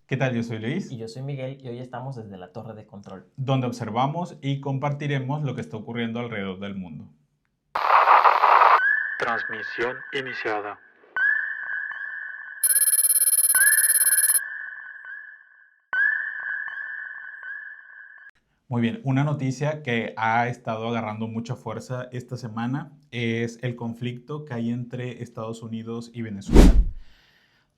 ¿Qué tal? Yo soy Y Luis, yo soy Miguel y hoy estamos desde la torre de control. donde observamos y compartiremos lo que está ocurriendo alrededor del mundo. Transmisión iniciada. Muy bien, una noticia que ha estado agarrando mucha fuerza esta semana es el conflicto que hay entre Estados Unidos y Venezuela.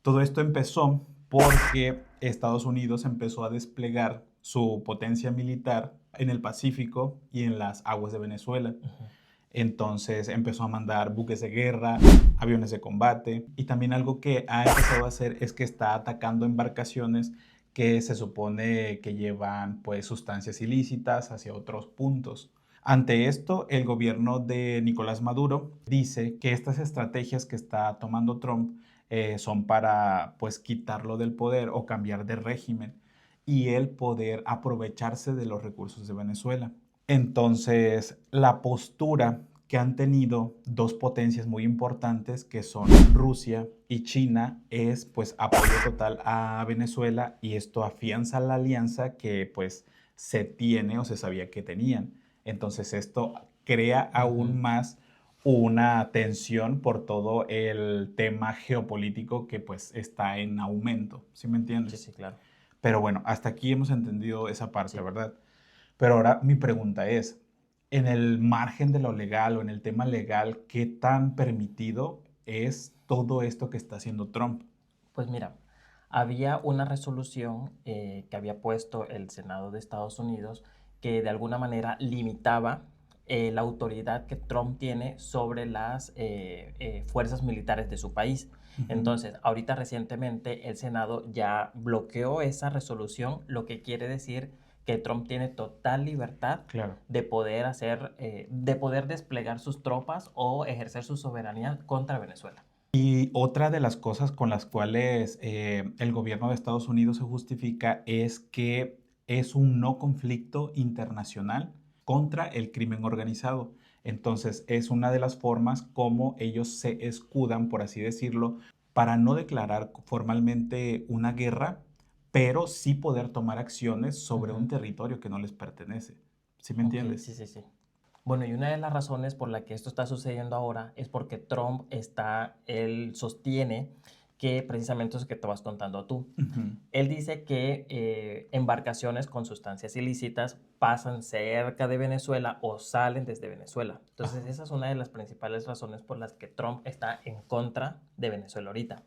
Todo esto empezó porque Estados Unidos empezó a desplegar su potencia militar en el Pacífico y en las aguas de Venezuela. Ujú. Entonces empezó a mandar buques de guerra, aviones de combate y también algo que ha empezado a hacer es que está atacando embarcaciones que se supone que llevan pues sustancias ilícitas hacia otros puntos. Ante esto, el gobierno de Nicolás Maduro dice que estas estrategias que está tomando Trump son para pues quitarlo del poder o cambiar de régimen y él poder aprovecharse de los recursos de Venezuela. Entonces, la postura que han tenido dos potencias muy importantes, que son Rusia y China, es pues apoyo total a Venezuela y esto afianza la alianza que pues se tiene o se sabía que tenían. Entonces, esto crea Ujú. aún más una tensión por todo el tema geopolítico que pues está en aumento, ¿sí me Sí, entiendes? sí, claro. Pero bueno, hasta aquí hemos entendido esa parte, Sí. ¿verdad? Pero ahora mi pregunta es, en el margen de lo legal o en el tema legal, ¿qué tan permitido es todo esto que está haciendo Trump? Pues mira, había una resolución que había puesto el Senado de Estados Unidos que de alguna manera limitaba la autoridad que Trump tiene sobre las fuerzas militares de su país. Ujú. Entonces, ahorita recientemente el Senado ya bloqueó esa resolución, lo que quiere decir que Trump tiene total libertad Claro. de poder de poder desplegar sus tropas o ejercer su soberanía contra Venezuela. Y otra de las cosas con las cuales el gobierno de Estados Unidos se justifica es que es un no conflicto internacional contra el crimen organizado. Entonces, es una de las formas como ellos se escudan, por así decirlo, para no declarar formalmente una guerra, pero sí poder tomar acciones sobre un Ujú. territorio que no les pertenece. ¿Sí me Ok, entiendes? sí, sí, sí. Bueno, y una de las razones por la que esto está sucediendo ahora es porque él sostiene que precisamente eso que te vas contando tú. Ujú. Él dice que embarcaciones con sustancias ilícitas pasan cerca de Venezuela o salen desde Venezuela. Entonces, Ajá. esa es una de las principales razones por las que Trump está en contra de Venezuela ahorita.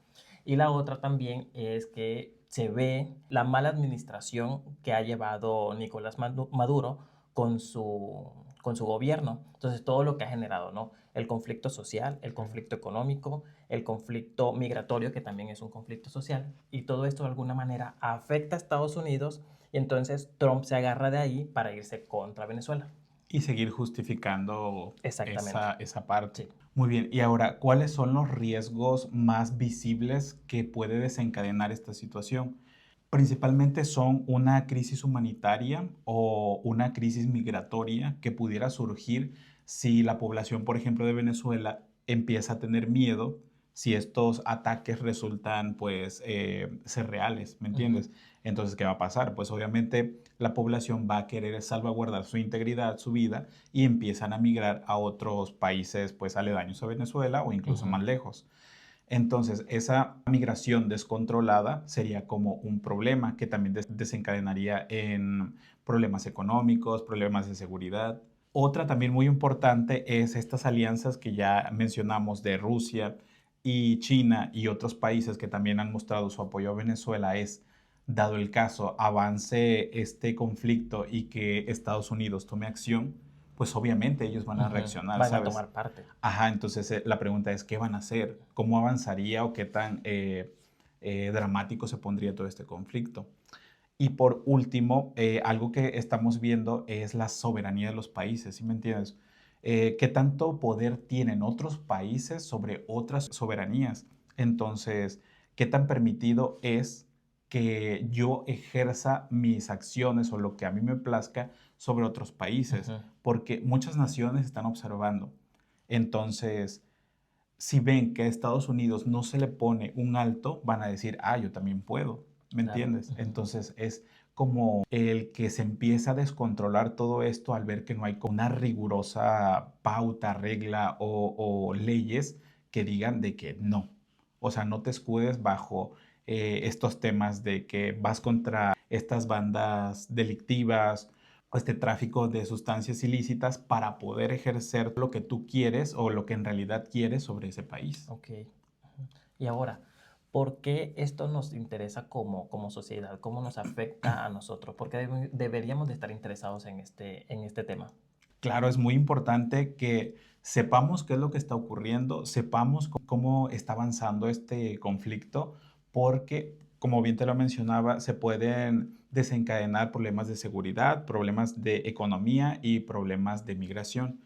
Y la otra también es que se ve la mala administración que ha llevado Nicolás Maduro con con su gobierno. Entonces, todo lo que ha generado, ¿no? El conflicto social, el Claro. conflicto económico, el conflicto migratorio, que también es un conflicto social, y todo esto de alguna manera afecta a Estados Unidos, y entonces Trump se agarra de ahí para irse contra Venezuela. Y seguir justificando Exactamente. esa parte. Sí. Muy bien, y ahora, ¿cuáles son los riesgos más visibles que puede desencadenar esta situación? Principalmente son una crisis humanitaria o una crisis migratoria que pudiera surgir si la población, por ejemplo, de Venezuela empieza a tener miedo, si estos ataques resultan, pues, ser reales, ¿me Ujú. entiendes? Entonces, ¿qué va a pasar? Pues obviamente la población va a querer salvaguardar su integridad, su vida, y empiezan a migrar a otros países, pues, aledaños a Venezuela o incluso Ujú. más lejos. Entonces, esa migración descontrolada sería como un problema que también desencadenaría en problemas económicos, problemas de seguridad. Otra también muy importante es estas alianzas que ya mencionamos de Rusia y China y otros países que también han mostrado su apoyo a Venezuela es, dado el caso, avance este conflicto y que Estados Unidos tome acción, pues obviamente ellos van a Ujú. reaccionar, Van a ¿sabes? tomar parte. Ajá, entonces la pregunta es, ¿qué van a hacer? ¿Cómo avanzaría o qué tan dramático se pondría todo este conflicto? Y por último, algo que estamos viendo es la soberanía de los países, ¿sí me entiendes? ¿Qué tanto poder tienen otros países sobre otras soberanías? Entonces, ¿qué tan permitido es que yo ejerza mis acciones o lo que a mí me plazca sobre otros países? Ujú. Porque muchas naciones están observando. Entonces, si ven que a Estados Unidos no se le pone un alto, van a decir, ah, yo también puedo. ¿me Claro. entiendes? Ujú. Entonces es como el que se empieza a descontrolar todo esto al ver que no hay como una rigurosa pauta, regla o leyes que digan de que no. O sea, no te escudes bajo estos temas de que vas contra estas bandas delictivas o este tráfico de sustancias ilícitas para poder ejercer lo que tú quieres o lo que en realidad quieres sobre ese país. Ok. Ujú. Y ahora, ¿por qué esto nos interesa como sociedad? ¿Cómo nos afecta a nosotros? ¿Por qué deberíamos de estar interesados en este tema? Claro, es muy importante que sepamos qué es lo que está ocurriendo, sepamos cómo está avanzando este conflicto, porque, como bien te lo mencionaba, se pueden desencadenar problemas de seguridad, problemas de economía y problemas de migración.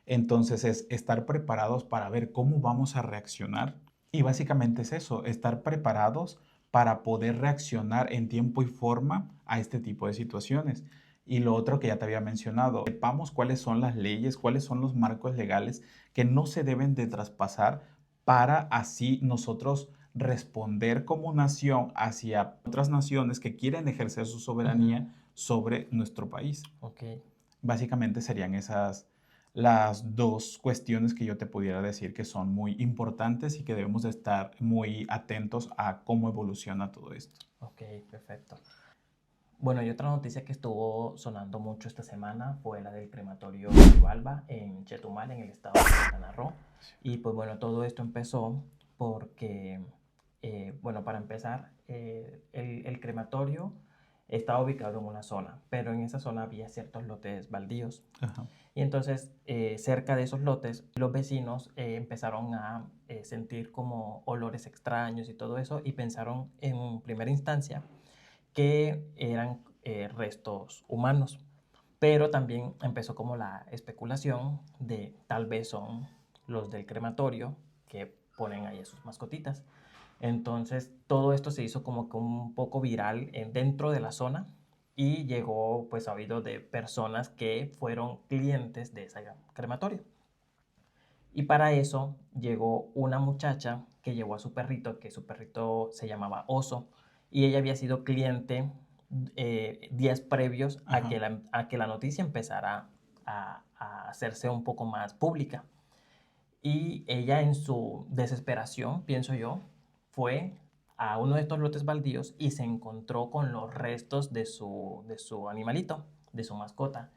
Entonces es estar preparados para ver cómo vamos a reaccionar. Y básicamente es eso, estar preparados para poder reaccionar en tiempo y forma a este tipo de situaciones. Y lo otro que ya te había mencionado, sepamos cuáles son las leyes, cuáles son los marcos legales que no se deben de traspasar para así nosotros responder como nación hacia otras naciones que quieren ejercer su Ujú. soberanía sobre nuestro país. Ok. Básicamente serían esas las dos cuestiones que yo te pudiera decir que son muy importantes y que debemos de estar muy atentos a cómo evoluciona todo esto. Ok, perfecto. Bueno, y otra noticia que estuvo sonando mucho esta semana fue la del crematorio Xibalba en Chetumal, en el estado de Quintana Roo. Y pues bueno, todo esto empezó porque, bueno, para empezar, el crematorio estaba ubicado en una zona, pero en esa zona había ciertos lotes baldíos. Ajá. Y entonces, cerca de esos lotes, los vecinos empezaron a sentir como olores extraños y todo eso, y pensaron en primera instancia que eran restos humanos. Pero también empezó como la especulación de tal vez son los del crematorio que ponen ahí a sus mascotitas. Entonces todo esto se hizo como que un poco viral dentro de la zona y llegó pues a oído de personas que fueron clientes de ese crematorio. Y para eso llegó una muchacha que llevó a su perrito, que su perrito se llamaba Oso, y ella había sido cliente días previos Ajá. a que la noticia empezara a hacerse un poco más pública. Y ella en su desesperación, pienso yo, fue a uno de estos lotes baldíos y se encontró con los restos de su animalito, de su mascota.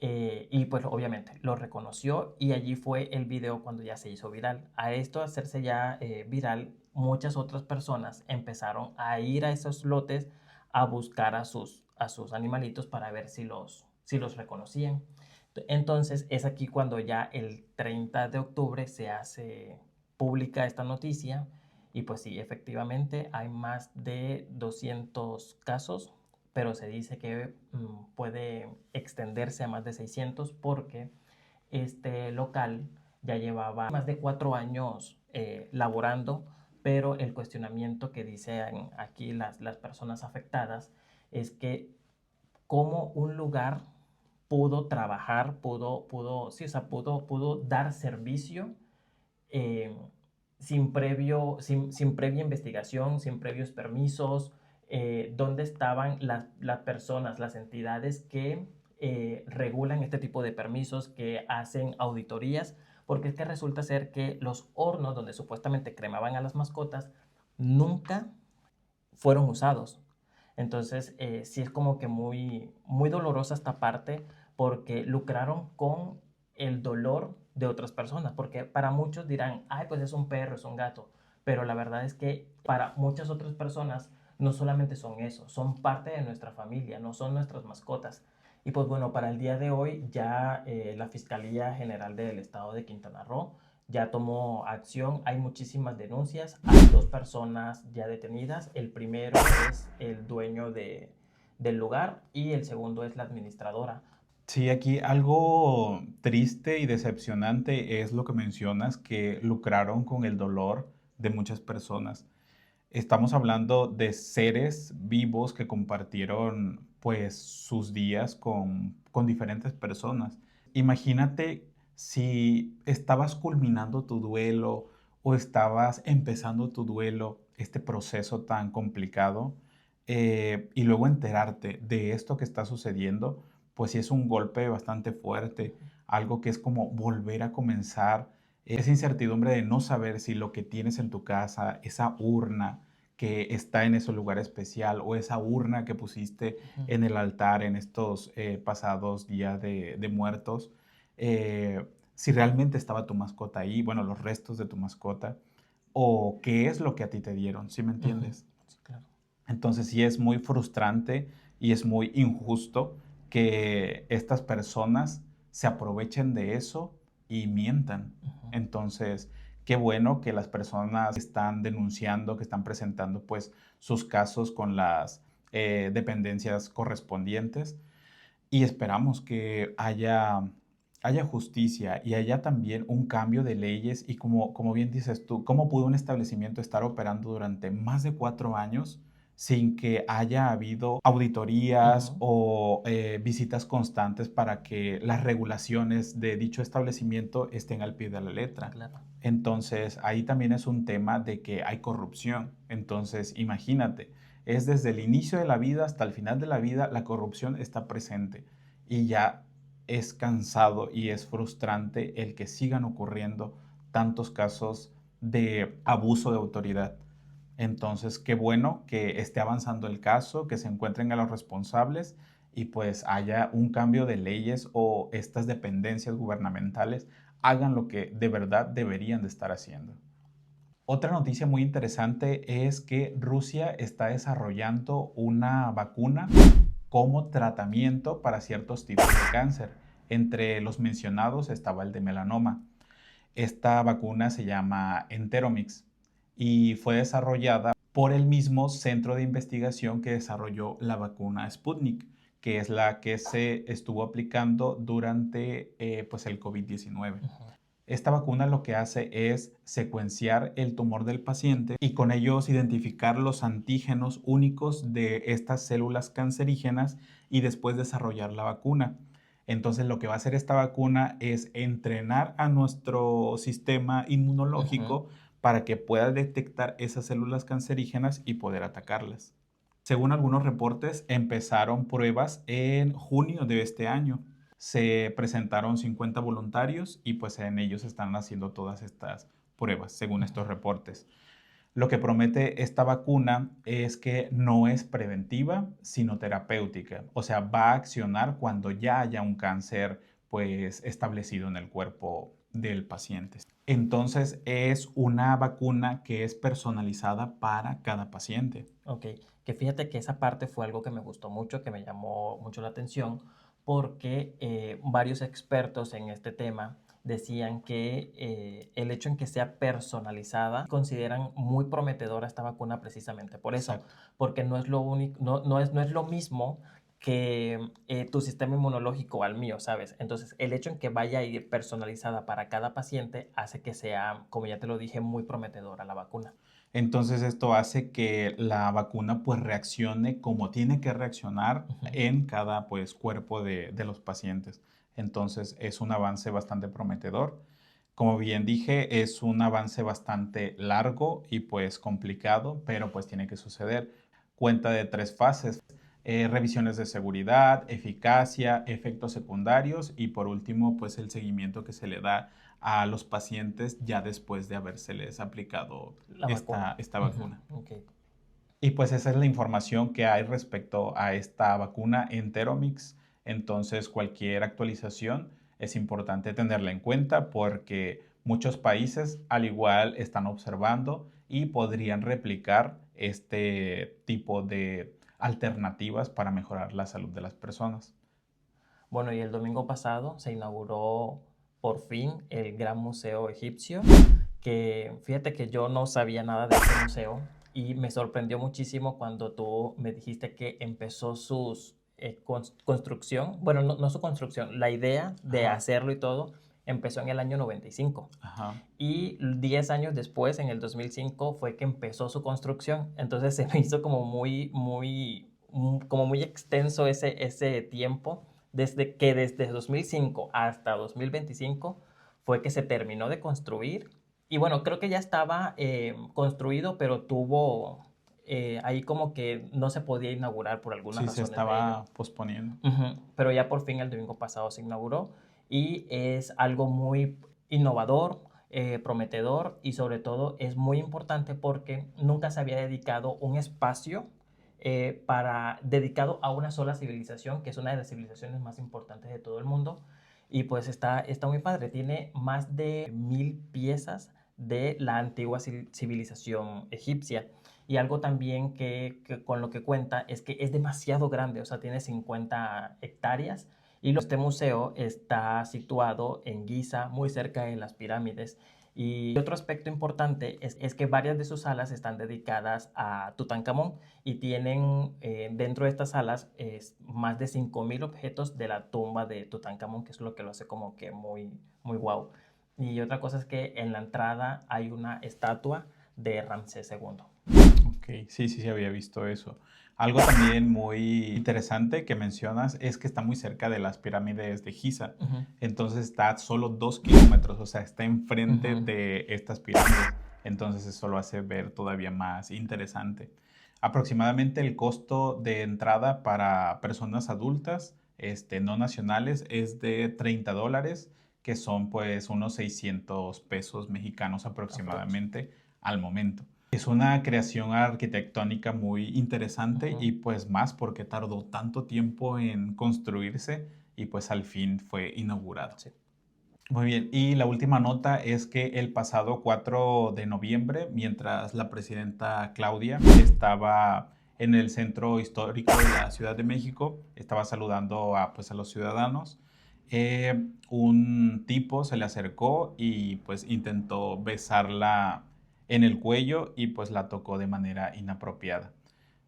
Y pues obviamente lo reconoció y allí fue el video cuando ya se hizo viral. A esto hacerse ya viral, muchas otras personas empezaron a ir a esos lotes a buscar a sus animalitos para ver si los reconocían. Entonces es aquí cuando ya el 30 de octubre se hace pública esta noticia y pues sí, efectivamente hay más de 200 casos, pero se dice que puede extenderse a más de 600 porque este local ya llevaba más de 4 años laborando, pero el cuestionamiento que dicen aquí las personas afectadas es que cómo un lugar pudo trabajar, sí, o sea, pudo dar servicio eh, sin previa investigación, sin previos permisos, dónde estaban las personas, las entidades que regulan este tipo de permisos, que hacen auditorías, porque es que resulta ser que los hornos donde supuestamente cremaban a las mascotas nunca fueron usados. Entonces, sí es como que muy dolorosa esta parte porque lucraron con el dolor de otras personas, porque para muchos dirán, ay, pues es un perro, es un gato, pero la verdad es que para muchas otras personas no solamente son eso, son parte de nuestra familia, no son nuestras mascotas. Y pues bueno, para el día de hoy ya la Fiscalía General del Estado de Quintana Roo ya tomó acción, hay muchísimas denuncias, hay 2 personas ya detenidas, el primero es el dueño del lugar y el segundo es la administradora. Sí, aquí algo triste y decepcionante es lo que mencionas, que lucraron con el dolor de muchas personas. Estamos hablando de seres vivos que compartieron pues sus días con diferentes personas. Imagínate si estabas culminando tu duelo o estabas empezando tu duelo, este proceso tan complicado, y luego enterarte de esto que está sucediendo, pues sí es un golpe bastante fuerte, algo que es como volver a comenzar, esa incertidumbre de no saber si lo que tienes en tu casa, esa urna que está en ese lugar especial o esa urna que pusiste Ujú. en el altar en estos pasados días de muertos, si realmente estaba tu mascota ahí, bueno, los restos de tu mascota, o qué es lo que a ti te dieron, ¿sí me Ujú. entiendes? Sí, claro. Entonces sí es muy frustrante y es muy injusto que estas personas se aprovechen de eso y mientan. Ujú. Entonces, qué bueno que las personas están denunciando, que están presentando pues sus casos con las dependencias correspondientes y esperamos que haya justicia y haya también un cambio de leyes y como bien dices tú, ¿cómo pudo un establecimiento estar operando durante más de 4 años sin que haya habido auditorías Ujú. o visitas constantes para que las regulaciones de dicho establecimiento estén al pie de la letra? Claro. Entonces, ahí también es un tema de que hay corrupción. Entonces, imagínate, es desde el inicio de la vida hasta el final de la vida, la corrupción está presente y ya es cansado y es frustrante el que sigan ocurriendo tantos casos de abuso de autoridad. Entonces, qué bueno que esté avanzando el caso, que se encuentren a los responsables y pues haya un cambio de leyes o estas dependencias gubernamentales hagan lo que de verdad deberían de estar haciendo. Otra noticia muy interesante es que Rusia está desarrollando una vacuna como tratamiento para ciertos tipos de cáncer. Entre los mencionados estaba el de melanoma. Esta vacuna se llama Enteromix y fue desarrollada por el mismo centro de investigación que desarrolló la vacuna Sputnik, que es la que se estuvo aplicando durante pues el COVID-19. Ujú. Esta vacuna lo que hace es secuenciar el tumor del paciente y con ellos identificar los antígenos únicos de estas células cancerígenas y después desarrollar la vacuna. Entonces lo que va a hacer esta vacuna es entrenar a nuestro sistema Ujú. inmunológico para que pueda detectar esas células cancerígenas y poder atacarlas. Según algunos reportes, empezaron pruebas en junio de este año. Se presentaron 50 voluntarios y pues en ellos están haciendo todas estas pruebas, según Ujú. estos reportes. Lo que promete esta vacuna es que no es preventiva, sino terapéutica. O sea, va a accionar cuando ya haya un cáncer pues establecido en el cuerpo del paciente. Entonces es una vacuna que es personalizada para cada paciente. Ok, que fíjate que esa parte fue algo que me gustó mucho, que me llamó mucho la atención, porque varios expertos en este tema decían que el hecho en que sea personalizada consideran muy prometedora esta vacuna precisamente por eso, Exacto. porque no es lo único, no es lo mismo que tu sistema inmunológico al mío, ¿sabes? Entonces, el hecho en que vaya a ir personalizada para cada paciente hace que sea, como ya te lo dije, muy prometedora la vacuna. Entonces esto hace que la vacuna pues reaccione como tiene que reaccionar Ujú. en cada pues cuerpo de los pacientes. Entonces es un avance bastante prometedor. Como bien dije, es un avance bastante largo y pues complicado, pero pues tiene que suceder. Cuenta de 3 fases: revisiones de seguridad, eficacia, efectos secundarios y por último pues el seguimiento que se le da a los pacientes ya después de habérseles aplicado La vacuna. esta Ujú. vacuna. Ok. Y pues esa es la información que hay respecto a esta vacuna Enteromix. Entonces cualquier actualización es importante tenerla en cuenta porque muchos países al igual están observando y podrían replicar este tipo de alternativas para mejorar la salud de las personas. Bueno, y el domingo pasado se inauguró por fin el Gran Museo Egipcio, que fíjate que yo no sabía nada de este museo y me sorprendió muchísimo cuando tú me dijiste que empezó su construcción, bueno, no su construcción, la idea de Ajá, hacerlo y todo empezó en el año 95 ajá. y 10 años después, en el 2005, fue que empezó su construcción. Entonces se me hizo como como muy extenso ese tiempo, desde 2005 hasta 2025 fue que se terminó de construir. Y bueno, creo que ya estaba construido, pero tuvo ahí como que no se podía inaugurar por algunas Sí, se razones de ello. estaba posponiendo. Pero ya por fin el domingo pasado se inauguró y es algo muy innovador, prometedor y sobre todo es muy importante porque nunca se había dedicado un espacio dedicado a una sola civilización, que es una de las civilizaciones más importantes de todo el mundo. Y pues está muy padre, tiene más de 1000 piezas de la antigua civilización egipcia. Y algo también que con lo que cuenta es que es demasiado grande, o sea, tiene 50 hectáreas. Y este museo está situado en Giza, muy cerca de las pirámides. Y otro aspecto importante es que varias de sus salas están dedicadas a Tutankamón y tienen dentro de estas salas más de 5000 objetos de la tumba de Tutankamón, que es lo que lo hace como que muy, muy guau. Y otra cosa es que en la entrada hay una estatua de Ramsés II. Ok, sí, sí, sí, había visto eso. Algo también muy interesante que mencionas es que está muy cerca de las pirámides de Giza. Entonces está a solo 2 kilómetros, o sea, está enfrente de estas pirámides. Entonces eso lo hace ver todavía más interesante. Aproximadamente el costo de entrada para personas adultas, no nacionales, es de $30, que son pues unos 600 pesos mexicanos aproximadamente al momento. Es una creación arquitectónica muy interesante y pues más porque tardó tanto tiempo en construirse y pues al fin fue inaugurado. Sí. Muy bien, y la última nota es que el pasado 4 de noviembre, mientras la presidenta Claudia estaba en el centro histórico de la Ciudad de México, estaba saludando pues, a los ciudadanos, un tipo se le acercó y pues intentó besarla en el cuello y pues la tocó de manera inapropiada.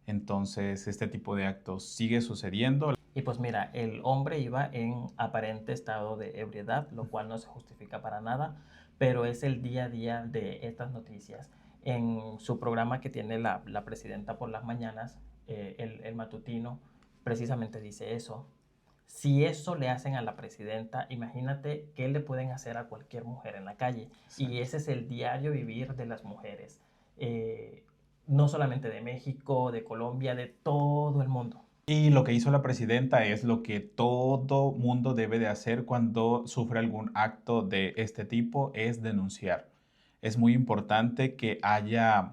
Entonces, este tipo de actos sigue sucediendo. Y pues mira, el hombre iba en aparente estado de ebriedad, lo cual no se justifica para nada, pero es el día a día de estas noticias. En su programa que tiene la presidenta por las mañanas, el matutino, precisamente dice eso. Si eso le hacen a la presidenta, imagínate qué le pueden hacer a cualquier mujer en la calle. Exacto. Y ese es el diario vivir de las mujeres. No solamente de México, de Colombia, de todo el mundo. Y lo que hizo la presidenta es lo que todo mundo debe de hacer cuando sufre algún acto de este tipo, es denunciar. Es muy importante que haya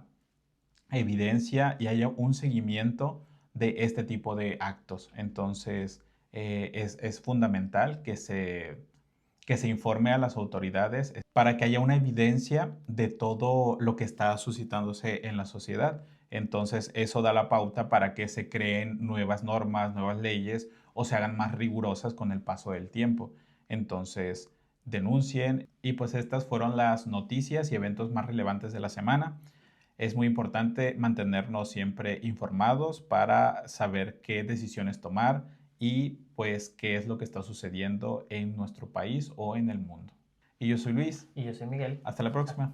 evidencia y haya un seguimiento de este tipo de actos. Entonces, es fundamental que se informe a las autoridades para que haya una evidencia de todo lo que está suscitándose en la sociedad. Entonces, eso da la pauta para que se creen nuevas normas, nuevas leyes o se hagan más rigurosas con el paso del tiempo. Entonces, denuncien y pues estas fueron las noticias y eventos más relevantes de la semana. Es muy importante mantenernos siempre informados para saber qué decisiones tomar y pues qué es lo que está sucediendo en nuestro país o en el mundo. Y yo soy Luis. Y yo soy Miguel. Hasta la próxima.